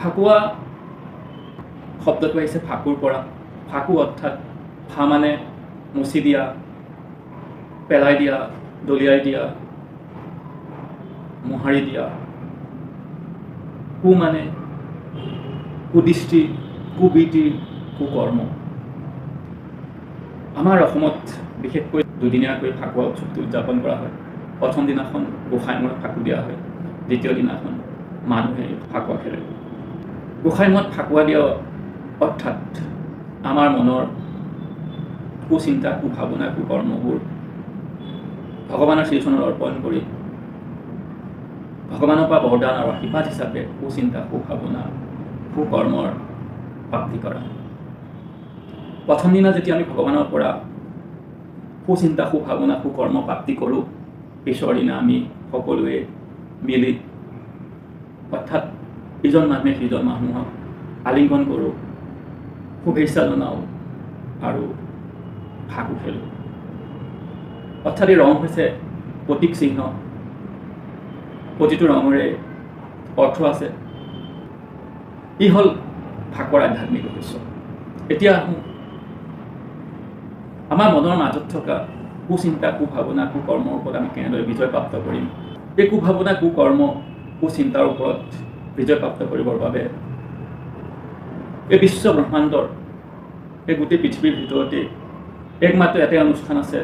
ফাকুৱা শব্দটো আহিছে ফাকুৰ পৰা। ফাকু অৰ্থাৎ ফা মানে মুচি দিয়া, পেলাই দিয়া, দলিয়াই দিয়া, মোহাৰি দিয়া। কু মানে কুদৃষ্টি, কুবীতি, কুকৰ্ম। আমাৰ অসমত বিশেষকৈ দুদিনীয়াকৈ ফাকুৱা উৎসৱটো উদযাপন কৰা হয়। প্ৰথম দিনাখন গোসাঁই মূৰত ফাকু দিয়া হয়, দ্বিতীয় দিনাখন মানুহে ফাকুৱা খেলে। গোসাঁই মূৰত ফাকুৱা দিয়া অৰ্থাৎ আমাৰ মনৰ কুচিন্তা, কুভাৱনা, কুকৰ্মবোৰ ভগৱানৰ শ্ৰীচৰণত অৰ্পণ কৰি ভগৱানৰ পৰা বৰদান আৰু আশীৰ্বাদ হিচাপে কুচিন্তা, কুভাৱনা, কুকৰ্মৰ প্ৰাপ্তি কৰা। প্ৰথম দিনা যেতিয়া আমি ভগৱানৰ পৰা কুচিন্তা, কুভাৱনা, কুকৰ্ম প্ৰাপ্তি কৰোঁ, পিছৰ দিনা আমি সকলোৱে মিলি অৰ্থাৎ ইজন মানুহে সিজন মানুহক আলিংগন কৰোঁ, শুভেচ্ছা জনাওঁ আৰু ফাকু খেলোঁ। অৰ্থাৎ এই ৰং হৈছে প্ৰতীক চিহ্ন। প্ৰতিটো ৰঙৰে অৰ্থ আছে। ই হ'ল ফাকুৱাৰ আধ্যাত্মিক ৰহস্য। এতিয়া আহোঁ আমাৰ মনৰ মাজত থকা কুচিন্তা, কুভাৱনা, কুকৰ্মৰ ওপৰত আমি কেনেদৰে বিজয় প্ৰাপ্ত কৰিম। এই কুভাৱনা, কুকৰ্ম, কুচিন্তাৰ ওপৰত বিজয় প্ৰাপ্ত কৰিবৰ বাবে এই বিশ্ব ব্ৰহ্মাণ্ডৰ এই গোটেই পৃথিৱীৰ ভিতৰতে একমাত্ৰ এটাই অনুষ্ঠান আছে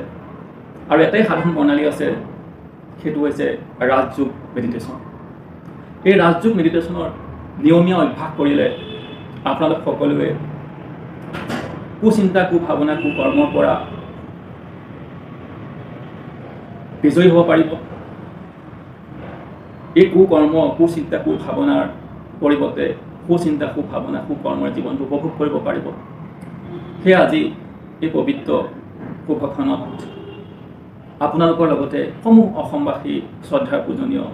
আৰু এটাই সাধন প্ৰণালী আছে, সেইটো হৈছে ৰাজযোগ মেডিটেশ্যন। এই ৰাজযোগ মেডিটেশ্যনৰ নিয়মীয়া অভ্যাস কৰিলে আপোনালোক সকলোৱে কুচিন্তা, কুভাৱনা, কুকৰ্মৰ পৰা বিজয়ী হ'ব পাৰিব। এই কুকৰ্ম, কুচিন্তা, কুভাৱনাৰ পৰিৱৰ্তে কুচিন্তা, কুভাৱনা, কুকৰ্মৰ জীৱনটো উপভোগ কৰিব পাৰিব। সেয়ে আজি এই পবিত্ৰ শুভক্ষণত আপোনালোকৰ লগতে সমূহ অসমবাসী শ্ৰদ্ধাৰ পূজনীয়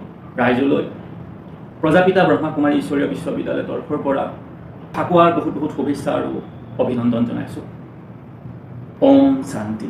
ৰাইজলৈ প্ৰজাপিতা ব্ৰহ্মাকুমাৰী ঈশ্বৰীয় বিশ্ববিদ্যালয়ৰ তৰফৰ পৰা ফাকুৱাৰ বহুত বহুত শুভেচ্ছা আৰু অভিনন্দন জনাইছোঁ। ওম শান্তি।